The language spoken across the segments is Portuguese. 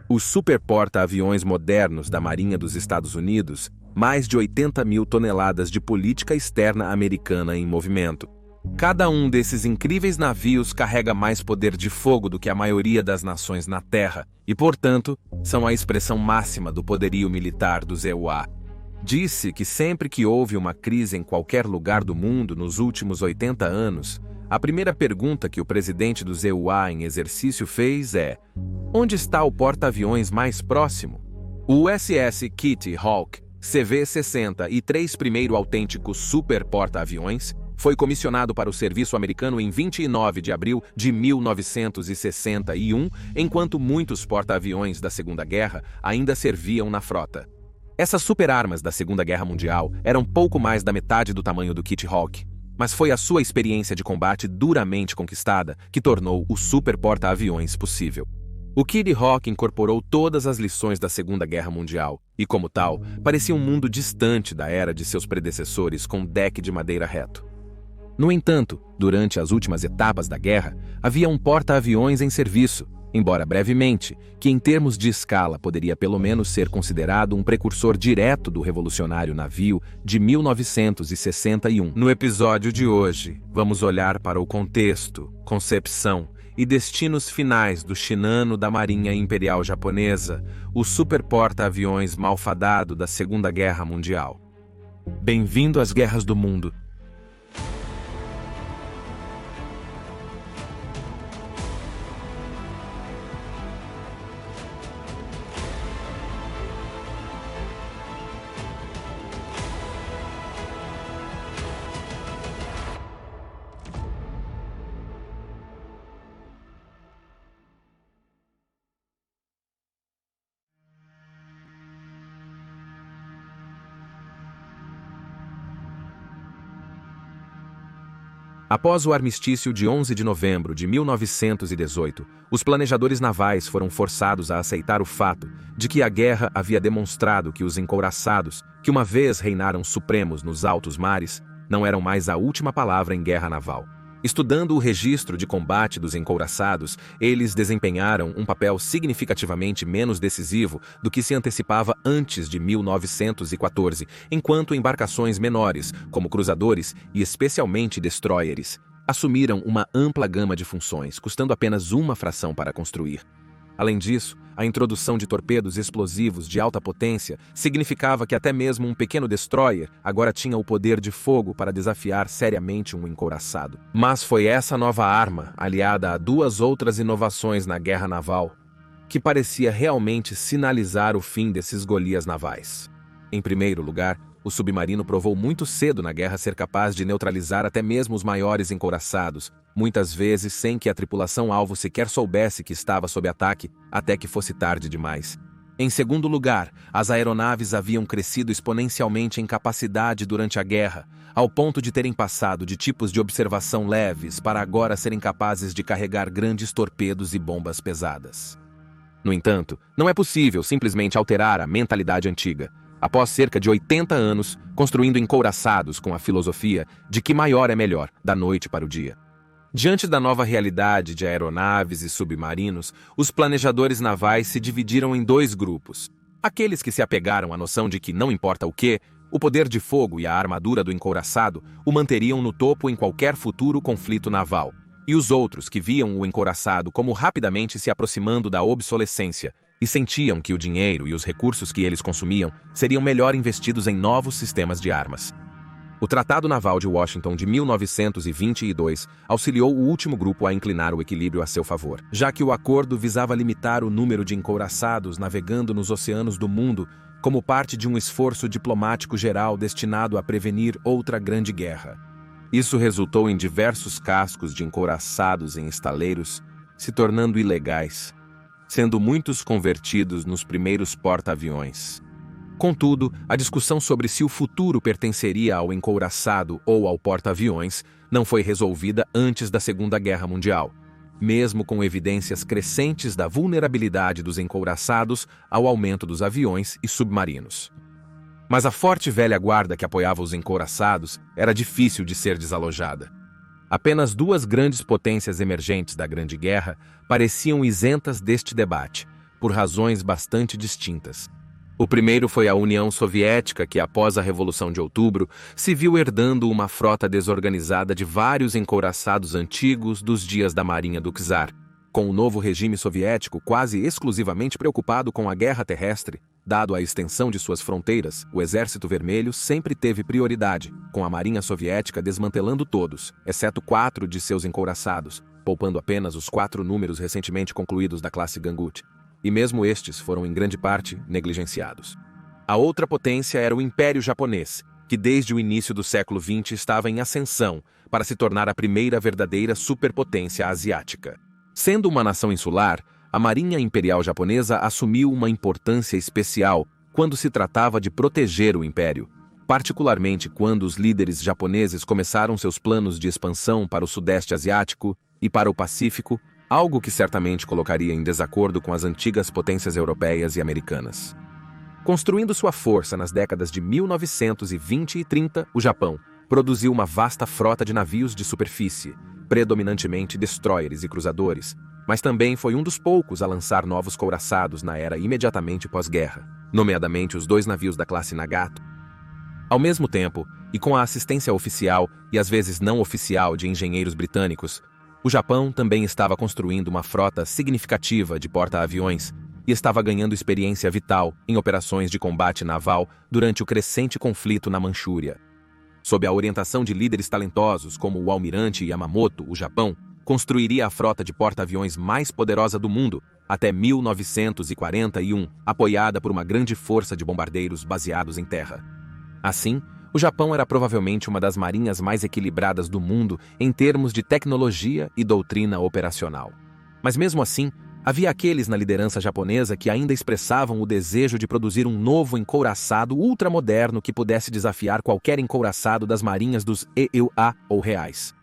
Os superporta-aviões modernos da Marinha dos Estados Unidos, mais de 80 mil toneladas de política externa americana em movimento. Cada um desses incríveis navios carrega mais poder de fogo do que a maioria das nações na Terra e, portanto, são a expressão máxima do poderio militar dos EUA. Disse que sempre que houve uma crise em qualquer lugar do mundo nos últimos 80 anos, a primeira pergunta que o presidente dos EUA em exercício fez é: onde está o porta-aviões mais próximo? O USS Kitty Hawk CV-60 e 3 primeiro autênticos super porta-aviões foi comissionado para o serviço americano em 29 de abril de 1961, enquanto muitos porta-aviões da Segunda Guerra ainda serviam na frota. Essas superarmas da Segunda Guerra Mundial eram pouco mais da metade do tamanho do Kitty Hawk, mas foi a sua experiência de combate duramente conquistada que tornou o super porta-aviões possível. O Kitty Hawk incorporou todas as lições da Segunda Guerra Mundial e, como tal, parecia um mundo distante da era de seus predecessores com deck de madeira reto. No entanto, durante as últimas etapas da guerra, havia um porta-aviões em serviço, embora brevemente, que em termos de escala poderia pelo menos ser considerado um precursor direto do revolucionário navio de 1961. No episódio de hoje, vamos olhar para o contexto, concepção e destinos finais do Shinano da Marinha Imperial Japonesa, o super porta-aviões malfadado da Segunda Guerra Mundial. Bem-vindo às Guerras do Mundo. Após o armistício de 11 de novembro de 1918, os planejadores navais foram forçados a aceitar o fato de que a guerra havia demonstrado que os encouraçados, que uma vez reinaram supremos nos altos mares, não eram mais a última palavra em guerra naval. Estudando o registro de combate dos encouraçados, eles desempenharam um papel significativamente menos decisivo do que se antecipava antes de 1914, enquanto embarcações menores, como cruzadores e especialmente destroyers, assumiram uma ampla gama de funções, custando apenas uma fração para construir. Além disso, a introdução de torpedos explosivos de alta potência significava que até mesmo um pequeno destroyer agora tinha o poder de fogo para desafiar seriamente um encouraçado. Mas foi essa nova arma, aliada a duas outras inovações na guerra naval, que parecia realmente sinalizar o fim desses Golias navais. Em primeiro lugar, o submarino provou muito cedo na guerra ser capaz de neutralizar até mesmo os maiores encouraçados, muitas vezes sem que a tripulação-alvo sequer soubesse que estava sob ataque, até que fosse tarde demais. Em segundo lugar, as aeronaves haviam crescido exponencialmente em capacidade durante a guerra, ao ponto de terem passado de tipos de observação leves para agora serem capazes de carregar grandes torpedos e bombas pesadas. No entanto, não é possível simplesmente alterar a mentalidade antiga. Após cerca de 80 anos, construindo encouraçados com a filosofia de que maior é melhor, da noite para o dia. Diante da nova realidade de aeronaves e submarinos, os planejadores navais se dividiram em dois grupos. Aqueles que se apegaram à noção de que não importa o que, o poder de fogo e a armadura do encouraçado o manteriam no topo em qualquer futuro conflito naval, e os outros que viam o encouraçado como rapidamente se aproximando da obsolescência, e sentiam que o dinheiro e os recursos que eles consumiam seriam melhor investidos em novos sistemas de armas. O Tratado Naval de Washington de 1922 auxiliou o último grupo a inclinar o equilíbrio a seu favor, já que o acordo visava limitar o número de encouraçados navegando nos oceanos do mundo como parte de um esforço diplomático geral destinado a prevenir outra grande guerra. Isso resultou em diversos cascos de encouraçados em estaleiros se tornando ilegais, sendo muitos convertidos nos primeiros porta-aviões. Contudo, a discussão sobre se o futuro pertenceria ao encouraçado ou ao porta-aviões não foi resolvida antes da Segunda Guerra Mundial, mesmo com evidências crescentes da vulnerabilidade dos encouraçados ao aumento dos aviões e submarinos. Mas a forte velha guarda que apoiava os encouraçados era difícil de ser desalojada. Apenas duas grandes potências emergentes da Grande Guerra pareciam isentas deste debate, por razões bastante distintas. O primeiro foi a União Soviética, que após a Revolução de Outubro, se viu herdando uma frota desorganizada de vários encouraçados antigos dos dias da Marinha do Czar. Com o novo regime soviético quase exclusivamente preocupado com a guerra terrestre, dado a extensão de suas fronteiras, o Exército Vermelho sempre teve prioridade, com a Marinha Soviética desmantelando todos, exceto 4 de seus encouraçados, poupando apenas os 4 números recentemente concluídos da classe Gangut. E mesmo estes foram em grande parte negligenciados. A outra potência era o Império Japonês, que desde o início do século XX estava em ascensão para se tornar a primeira verdadeira superpotência asiática. Sendo uma nação insular, a Marinha Imperial Japonesa assumiu uma importância especial quando se tratava de proteger o Império, particularmente quando os líderes japoneses começaram seus planos de expansão para o Sudeste Asiático e para o Pacífico, algo que certamente colocaria em desacordo com as antigas potências europeias e americanas. Construindo sua força nas décadas de 1920 e 30, o Japão produziu uma vasta frota de navios de superfície, predominantemente destroyers e cruzadores, mas também foi um dos poucos a lançar novos couraçados na era imediatamente pós-guerra, nomeadamente os 2 navios da classe Nagato. Ao mesmo tempo, e com a assistência oficial e às vezes não oficial de engenheiros britânicos, o Japão também estava construindo uma frota significativa de porta-aviões e estava ganhando experiência vital em operações de combate naval durante o crescente conflito na Manchúria. Sob a orientação de líderes talentosos como o almirante Yamamoto, o Japão construiria a frota de porta-aviões mais poderosa do mundo até 1941, apoiada por uma grande força de bombardeiros baseados em terra. Assim, o Japão era provavelmente uma das marinhas mais equilibradas do mundo em termos de tecnologia e doutrina operacional. Mas mesmo assim, havia aqueles na liderança japonesa que ainda expressavam o desejo de produzir um novo encouraçado ultramoderno que pudesse desafiar qualquer encouraçado das marinhas dos EUA ou reais.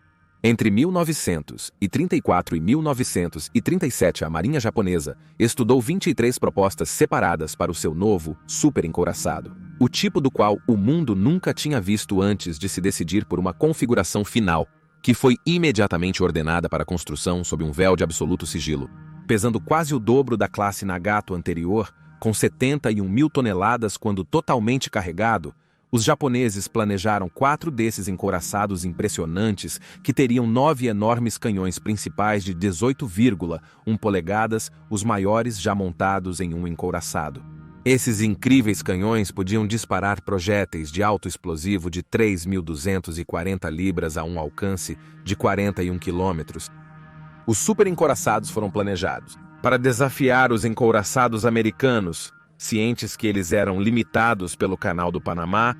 Entre 1934 e 1937, a Marinha Japonesa estudou 23 propostas separadas para o seu novo super-encouraçado, o tipo do qual o mundo nunca tinha visto antes de se decidir por uma configuração final, que foi imediatamente ordenada para construção sob um véu de absoluto sigilo. Pesando quase o dobro da classe Nagato anterior, com 71 mil toneladas quando totalmente carregado, os japoneses planejaram 4 desses encouraçados impressionantes que teriam 9 enormes canhões principais de 18,1 polegadas, os maiores já montados em um encouraçado. Esses incríveis canhões podiam disparar projéteis de alto explosivo de 3.240 libras a um alcance de 41 quilômetros. Os super-encouraçados foram planejados para desafiar os encouraçados americanos, cientes que eles eram limitados pelo Canal do Panamá.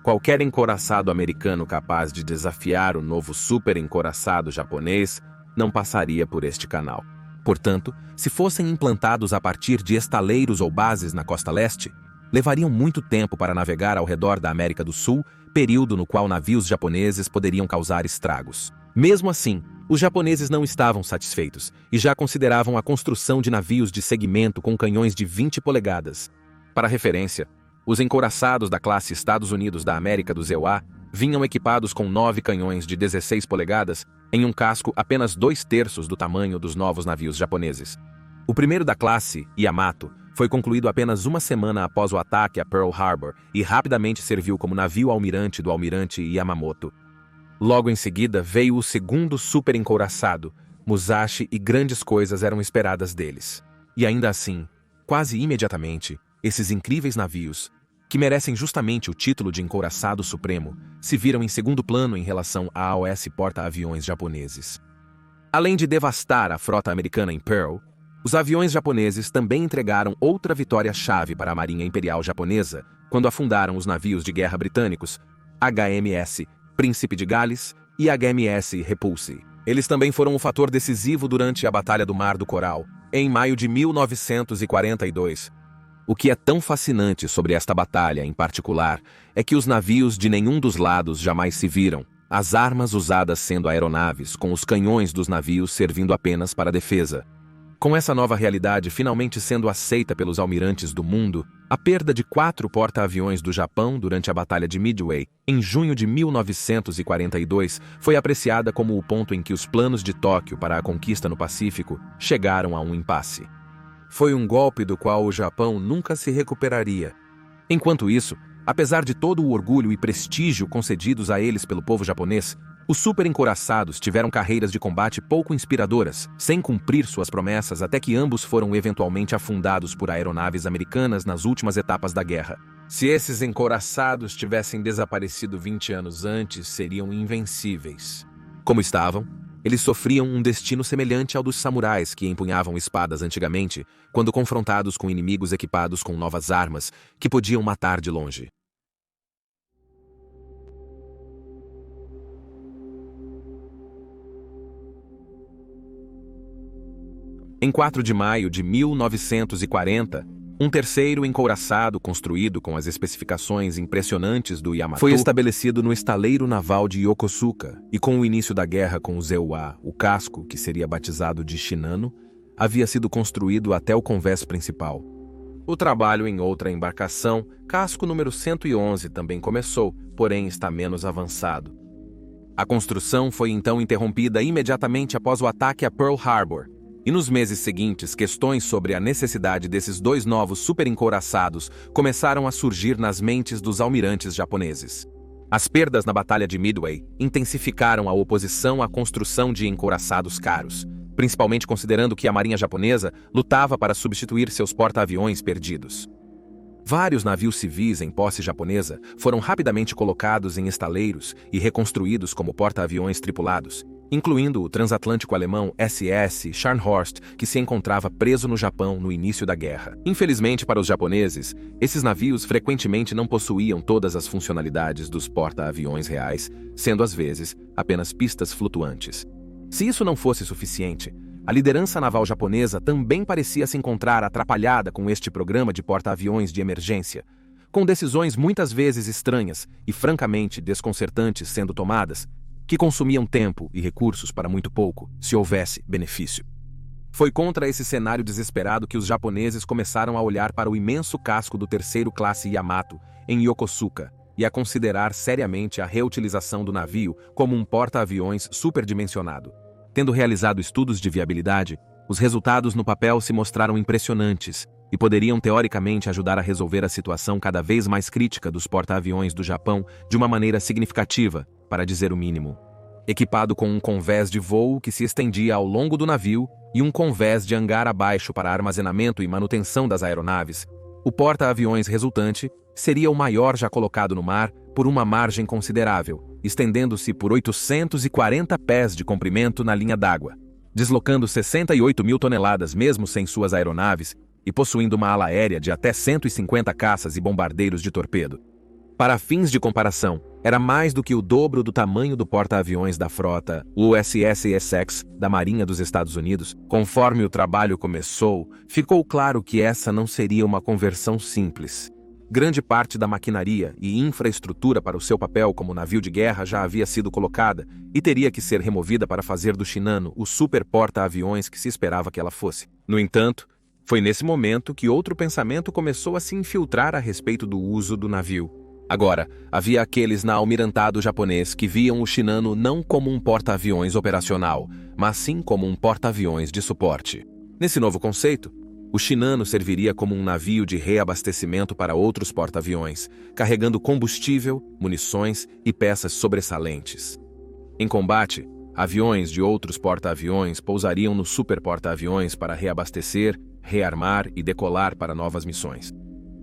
Qualquer encouraçado americano capaz de desafiar o novo super-encouraçado japonês não passaria por este canal. Portanto, se fossem implantados a partir de estaleiros ou bases na costa leste, levariam muito tempo para navegar ao redor da América do Sul, período no qual navios japoneses poderiam causar estragos. Mesmo assim, os japoneses não estavam satisfeitos e já consideravam a construção de navios de segmento com canhões de 20 polegadas. Para referência, os encouraçados da classe Estados Unidos da América dos EUA vinham equipados com 9 canhões de 16 polegadas em um casco apenas 2/3 do tamanho dos novos navios japoneses. O primeiro da classe, Yamato, foi concluído apenas uma semana após o ataque a Pearl Harbor e rapidamente serviu como navio almirante do almirante Yamamoto. Logo em seguida veio o segundo super-encouraçado, Musashi, e grandes coisas eram esperadas deles. E ainda assim, quase imediatamente, esses incríveis navios, que merecem justamente o título de encouraçado supremo, se viram em segundo plano em relação a AOS porta-aviões japoneses. Além de devastar a frota americana em Pearl, os aviões japoneses também entregaram outra vitória-chave para a Marinha Imperial Japonesa quando afundaram os navios de guerra britânicos HMS Príncipe de Gales e HMS Repulse. Eles também foram um fator decisivo durante a Batalha do Mar do Coral, em maio de 1942. O que é tão fascinante sobre esta batalha em particular é que os navios de nenhum dos lados jamais se viram, as armas usadas sendo aeronaves, com os canhões dos navios servindo apenas para defesa. Com essa nova realidade finalmente sendo aceita pelos almirantes do mundo, a perda de 4 porta-aviões do Japão durante a Batalha de Midway, em junho de 1942, foi apreciada como o ponto em que os planos de Tóquio para a conquista no Pacífico chegaram a um impasse. foi um golpe do qual o Japão nunca se recuperaria. Enquanto isso, apesar de todo o orgulho e prestígio concedidos a eles pelo povo japonês, os super-encouraçados tiveram carreiras de combate pouco inspiradoras, sem cumprir suas promessas até que ambos foram eventualmente afundados por aeronaves americanas nas últimas etapas da guerra. Se esses encouraçados tivessem desaparecido 20 anos antes, seriam invencíveis. Como estavam, eles sofriam um destino semelhante ao dos samurais que empunhavam espadas antigamente, quando confrontados com inimigos equipados com novas armas que podiam matar de longe. Em 4 de maio de 1940, um terceiro encouraçado construído com as especificações impressionantes do Yamato foi estabelecido no estaleiro naval de Yokosuka e com o início da guerra com os Ewha, o casco, que seria batizado de Shinano, havia sido construído até o convés principal. O trabalho em outra embarcação, casco número 111, também começou, porém está menos avançado. A construção foi então interrompida imediatamente após o ataque a Pearl Harbor. E nos meses seguintes, questões sobre a necessidade desses 2 novos super-encouraçados começaram a surgir nas mentes dos almirantes japoneses. As perdas na Batalha de Midway intensificaram a oposição à construção de encouraçados caros, principalmente considerando que a marinha japonesa lutava para substituir seus porta-aviões perdidos. Vários navios civis em posse japonesa foram rapidamente colocados em estaleiros e reconstruídos como porta-aviões tripulados, incluindo o transatlântico alemão SS Scharnhorst, que se encontrava preso no Japão no início da guerra. Infelizmente para os japoneses, esses navios frequentemente não possuíam todas as funcionalidades dos porta-aviões reais, sendo às vezes apenas pistas flutuantes. Se isso não fosse suficiente, a liderança naval japonesa também parecia se encontrar atrapalhada com este programa de porta-aviões de emergência, com decisões muitas vezes estranhas e francamente desconcertantes sendo tomadas, que consumiam tempo e recursos para muito pouco, se houvesse benefício. Foi contra esse cenário desesperado que os japoneses começaram a olhar para o imenso casco do terceiro classe Yamato, em Yokosuka, e a considerar seriamente a reutilização do navio como um porta-aviões superdimensionado. Tendo realizado estudos de viabilidade, os resultados no papel se mostraram impressionantes e poderiam teoricamente ajudar a resolver a situação cada vez mais crítica dos porta-aviões do Japão de uma maneira significativa, para dizer o mínimo. Equipado com um convés de voo que se estendia ao longo do navio e um convés de hangar abaixo para armazenamento e manutenção das aeronaves, o porta-aviões resultante seria o maior já colocado no mar por uma margem considerável, estendendo-se por 840 pés de comprimento na linha d'água, deslocando 68 mil toneladas mesmo sem suas aeronaves e possuindo uma ala aérea de até 150 caças e bombardeiros de torpedo. Para fins de comparação, era mais do que o dobro do tamanho do porta-aviões da frota USS Essex da Marinha dos Estados Unidos. Conforme o trabalho começou, ficou claro que essa não seria uma conversão simples. Grande parte da maquinaria e infraestrutura para o seu papel como navio de guerra já havia sido colocada e teria que ser removida para fazer do Shinano o super porta-aviões que se esperava que ela fosse. No entanto, foi nesse momento que outro pensamento começou a se infiltrar a respeito do uso do navio. Agora, havia aqueles na almirantado japonês que viam o Shinano não como um porta-aviões operacional, mas sim como um porta-aviões de suporte. Nesse novo conceito, o Shinano serviria como um navio de reabastecimento para outros porta-aviões, carregando combustível, munições e peças sobressalentes. Em combate, aviões de outros porta-aviões pousariam no super porta-aviões para reabastecer, rearmar e decolar para novas missões.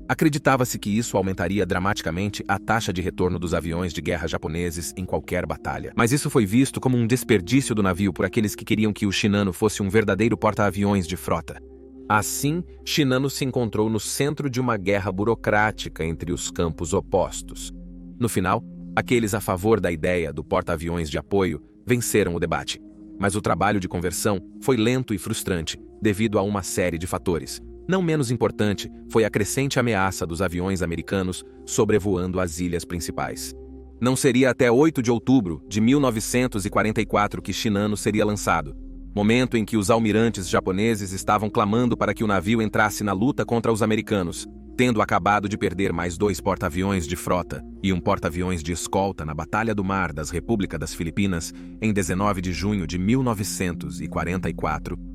Acreditava-se que isso aumentaria dramaticamente a taxa de retorno dos aviões de guerra japoneses em qualquer batalha. Mas isso foi visto como um desperdício do navio por aqueles que queriam que o Shinano fosse um verdadeiro porta-aviões de frota. Assim, Shinano se encontrou no centro de uma guerra burocrática entre os campos opostos. No final, aqueles a favor da ideia do porta-aviões de apoio venceram o debate. Mas o trabalho de conversão foi lento e frustrante, devido a uma série de fatores. Não menos importante foi a crescente ameaça dos aviões americanos sobrevoando as ilhas principais. Não seria até 8 de outubro de 1944 que Shinano seria lançado, momento em que os almirantes japoneses estavam clamando para que o navio entrasse na luta contra os americanos, tendo acabado de perder mais 2 porta-aviões de frota e um porta-aviões de escolta na Batalha do Mar das Repúblicas das Filipinas em 19 de junho de 1944.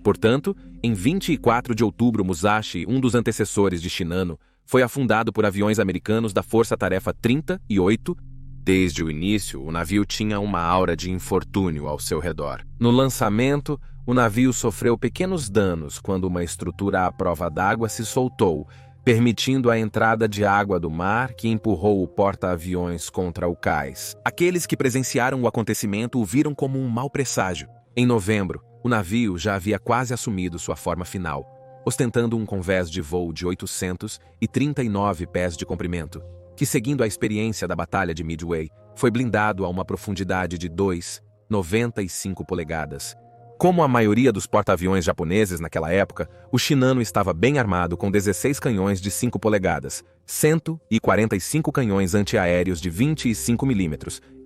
Portanto, em 24 de outubro, Musashi, um dos antecessores de Shinano, foi afundado por aviões americanos da Força Tarefa 38. Desde o início, o navio tinha uma aura de infortúnio ao seu redor. No lançamento, o navio sofreu pequenos danos quando uma estrutura à prova d'água se soltou, permitindo a entrada de água do mar que empurrou o porta-aviões contra o cais. Aqueles que presenciaram o acontecimento o viram como um mau presságio. Em novembro, o navio já havia quase assumido sua forma final, ostentando um convés de voo de 839 pés de comprimento, que, seguindo a experiência da Batalha de Midway, foi blindado a uma profundidade de 2,95 polegadas. Como a maioria dos porta-aviões japoneses naquela época, o Shinano estava bem armado com 16 canhões de 5 polegadas, 145 canhões antiaéreos de 25 mm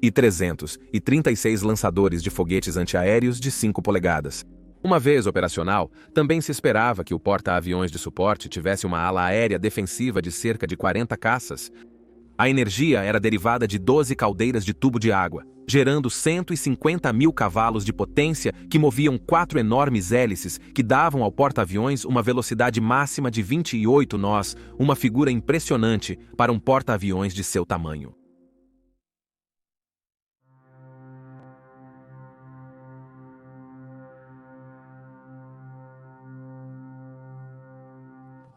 e 336 lançadores de foguetes antiaéreos de 5 polegadas. Uma vez operacional, também se esperava que o porta-aviões de suporte tivesse uma ala aérea defensiva de cerca de 40 caças. A energia era derivada de 12 caldeiras de tubo de água, gerando 150 mil cavalos de potência que moviam 4 enormes hélices que davam ao porta-aviões uma velocidade máxima de 28 nós, uma figura impressionante para um porta-aviões de seu tamanho.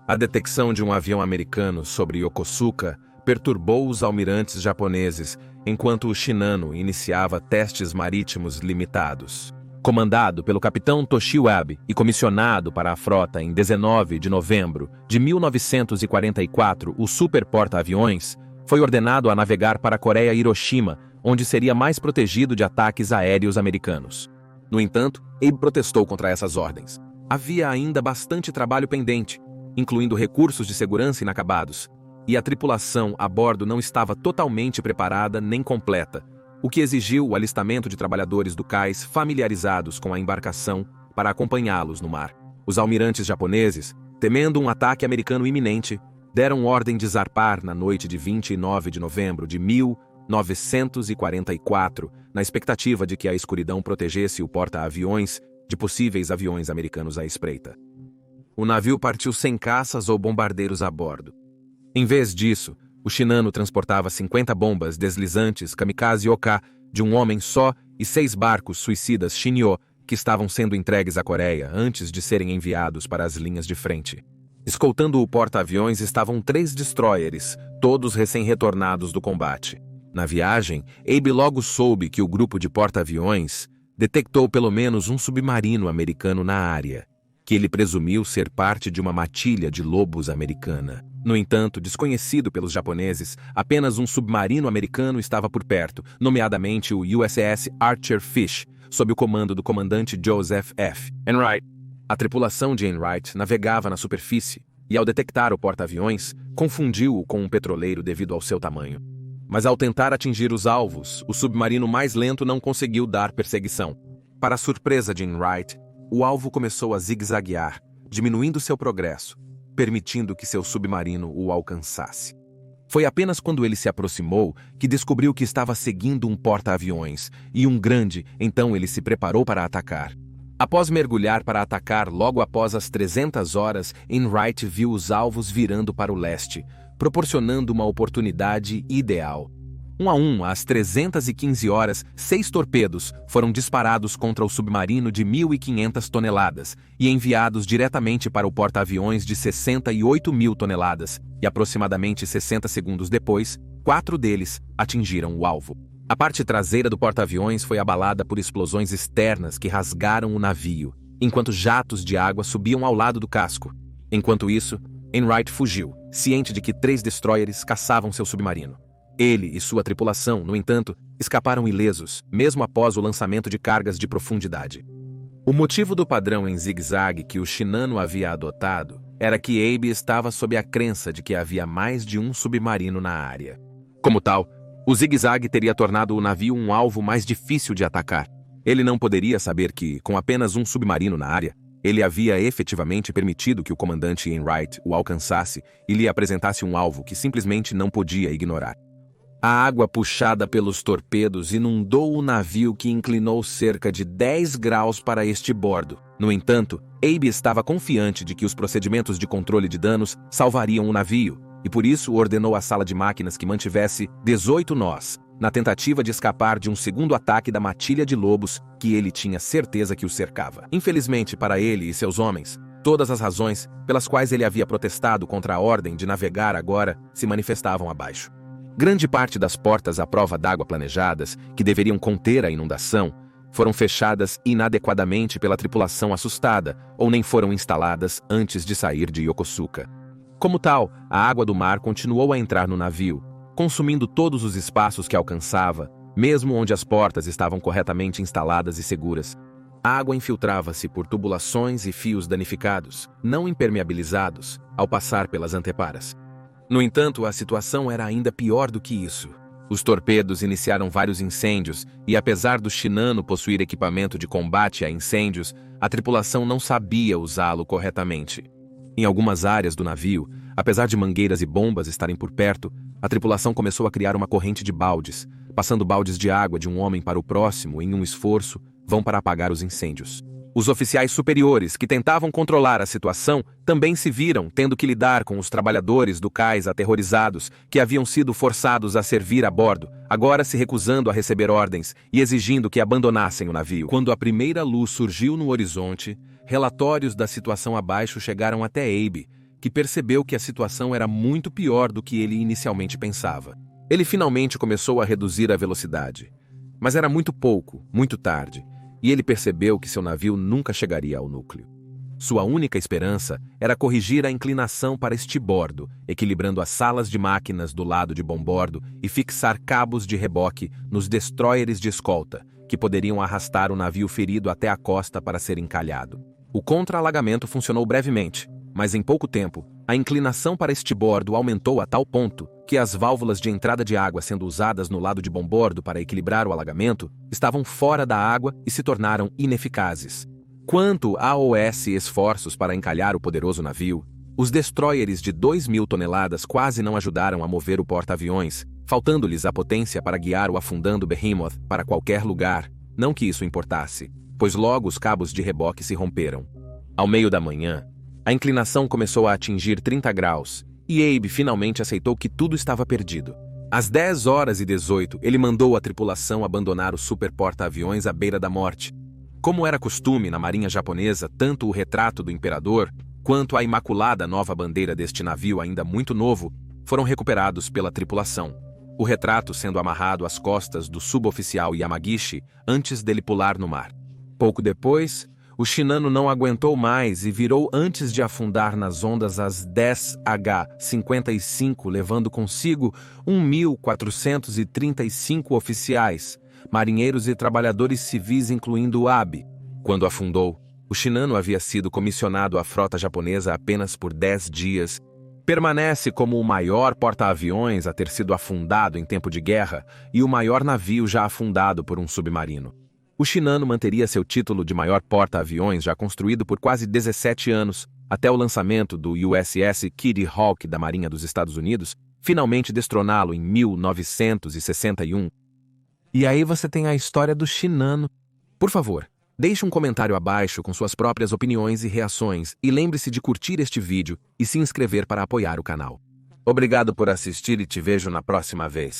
A detecção de um avião americano sobre Yokosuka perturbou os almirantes japoneses enquanto o Shinano iniciava testes marítimos limitados. Comandado pelo capitão Toshio Abe e comissionado para a frota em 19 de novembro de 1944, o super porta-aviões foi ordenado a navegar para a Coreia Hiroshima, onde seria mais protegido de ataques aéreos americanos. No entanto, Abe protestou contra essas ordens. Havia ainda bastante trabalho pendente, incluindo recursos de segurança inacabados, e a tripulação a bordo não estava totalmente preparada nem completa, o que exigiu o alistamento de trabalhadores do cais familiarizados com a embarcação para acompanhá-los no mar. Os almirantes japoneses, temendo um ataque americano iminente, deram ordem de zarpar na noite de 29 de novembro de 1944, na expectativa de que a escuridão protegesse o porta-aviões de possíveis aviões americanos à espreita. O navio partiu sem caças ou bombardeiros a bordo. Em vez disso, o Shinano transportava 50 bombas deslizantes Kamikaze Oka de um homem só e 6 barcos suicidas Shinyo que estavam sendo entregues à Coreia antes de serem enviados para as linhas de frente. Escoltando o porta-aviões estavam 3 destroyers, todos recém-retornados do combate. Na viagem, Abe logo soube que o grupo de porta-aviões detectou pelo menos um submarino americano na área, que ele presumiu ser parte de uma matilha de lobos americana. No entanto, desconhecido pelos japoneses, apenas um submarino americano estava por perto, nomeadamente o USS Archer Fish, sob o comando do comandante Joseph F. Enright. A tripulação de Enright navegava na superfície e, ao detectar o porta-aviões, confundiu-o com um petroleiro devido ao seu tamanho. Mas ao tentar atingir os alvos, o submarino mais lento não conseguiu dar perseguição. Para a surpresa de Enright, o alvo começou a zigue-zaguear, diminuindo seu progresso, permitindo que seu submarino o alcançasse. Foi apenas quando ele se aproximou que descobriu que estava seguindo um porta-aviões, e um grande, então ele se preparou para atacar. Após mergulhar para atacar logo após as 300 horas, Enright viu os alvos virando para o leste, proporcionando uma oportunidade ideal. 1 a 1, às 315 horas, 6 torpedos foram disparados contra o submarino de 1.500 toneladas e enviados diretamente para o porta-aviões de 68 mil toneladas, e aproximadamente 60 segundos depois, 4 deles atingiram o alvo. A parte traseira do porta-aviões foi abalada por explosões externas que rasgaram o navio, enquanto jatos de água subiam ao lado do casco. Enquanto isso, Enright fugiu, ciente de que 3 destroyers caçavam seu submarino. Ele e sua tripulação, no entanto, escaparam ilesos, mesmo após o lançamento de cargas de profundidade. O motivo do padrão em zigue-zague que o Shinano havia adotado era que Abe estava sob a crença de que havia mais de um submarino na área. Como tal, o zigue-zague teria tornado o navio um alvo mais difícil de atacar. Ele não poderia saber que, com apenas um submarino na área, ele havia efetivamente permitido que o comandante Enright o alcançasse e lhe apresentasse um alvo que simplesmente não podia ignorar. A água puxada pelos torpedos inundou o navio, que inclinou cerca de 10 graus para este bordo. No entanto, Abe estava confiante de que os procedimentos de controle de danos salvariam o navio, e por isso ordenou à sala de máquinas que mantivesse 18 nós, na tentativa de escapar de um segundo ataque da matilha de lobos que ele tinha certeza que o cercava. Infelizmente para ele e seus homens, todas as razões pelas quais ele havia protestado contra a ordem de navegar agora se manifestavam abaixo. Grande parte das portas à prova d'água planejadas, que deveriam conter a inundação, foram fechadas inadequadamente pela tripulação assustada ou nem foram instaladas antes de sair de Yokosuka. Como tal, a água do mar continuou a entrar no navio, consumindo todos os espaços que alcançava, mesmo onde as portas estavam corretamente instaladas e seguras. A água infiltrava-se por tubulações e fios danificados, não impermeabilizados, ao passar pelas anteparas. No entanto, a situação era ainda pior do que isso. Os torpedos iniciaram vários incêndios e, apesar do Shinano possuir equipamento de combate a incêndios, a tripulação não sabia usá-lo corretamente. Em algumas áreas do navio, apesar de mangueiras e bombas estarem por perto, a tripulação começou a criar uma corrente de baldes, passando baldes de água de um homem para o próximo em um esforço vão para apagar os incêndios. Os oficiais superiores que tentavam controlar a situação também se viram tendo que lidar com os trabalhadores do cais aterrorizados que haviam sido forçados a servir a bordo, agora se recusando a receber ordens e exigindo que abandonassem o navio. Quando a primeira luz surgiu no horizonte, relatórios da situação abaixo chegaram até Abe, que percebeu que a situação era muito pior do que ele inicialmente pensava. Ele finalmente começou a reduzir a velocidade, mas era muito pouco, muito tarde, e ele percebeu que seu navio nunca chegaria ao núcleo. Sua única esperança era corrigir a inclinação para estibordo, equilibrando as salas de máquinas do lado de bombordo e fixar cabos de reboque nos destroyers de escolta, que poderiam arrastar o navio ferido até a costa para ser encalhado. O contra-alagamento funcionou brevemente, mas em pouco tempo, a inclinação para estibordo aumentou a tal ponto que as válvulas de entrada de água sendo usadas no lado de bombordo para equilibrar o alagamento estavam fora da água e se tornaram ineficazes. Quanto aos esforços para encalhar o poderoso navio, os destroyers de 2.000 toneladas quase não ajudaram a mover o porta-aviões, faltando-lhes a potência para guiar o afundando Behemoth para qualquer lugar, não que isso importasse, pois logo os cabos de reboque se romperam. Ao meio da manhã, a inclinação começou a atingir 30 graus, e Abe finalmente aceitou que tudo estava perdido. Às 10h18, ele mandou a tripulação abandonar o super porta-aviões à beira da morte. Como era costume na marinha japonesa, tanto o retrato do imperador, quanto a imaculada nova bandeira deste navio ainda muito novo, foram recuperados pela tripulação. O retrato sendo amarrado às costas do suboficial Yamagishi antes dele pular no mar. Pouco depois, o Shinano não aguentou mais e virou antes de afundar nas ondas às 10h55, levando consigo 1.435 oficiais, marinheiros e trabalhadores civis, incluindo Abe. Quando afundou, o Shinano havia sido comissionado à frota japonesa apenas por 10 dias. Permanece como o maior porta-aviões a ter sido afundado em tempo de guerra e o maior navio já afundado por um submarino. O Shinano manteria seu título de maior porta-aviões já construído por quase 17 anos, até o lançamento do USS Kitty Hawk da Marinha dos Estados Unidos, finalmente destroná-lo em 1961. E aí você tem a história do Shinano. Por favor, deixe um comentário abaixo com suas próprias opiniões e reações e lembre-se de curtir este vídeo e se inscrever para apoiar o canal. Obrigado por assistir e te vejo na próxima vez.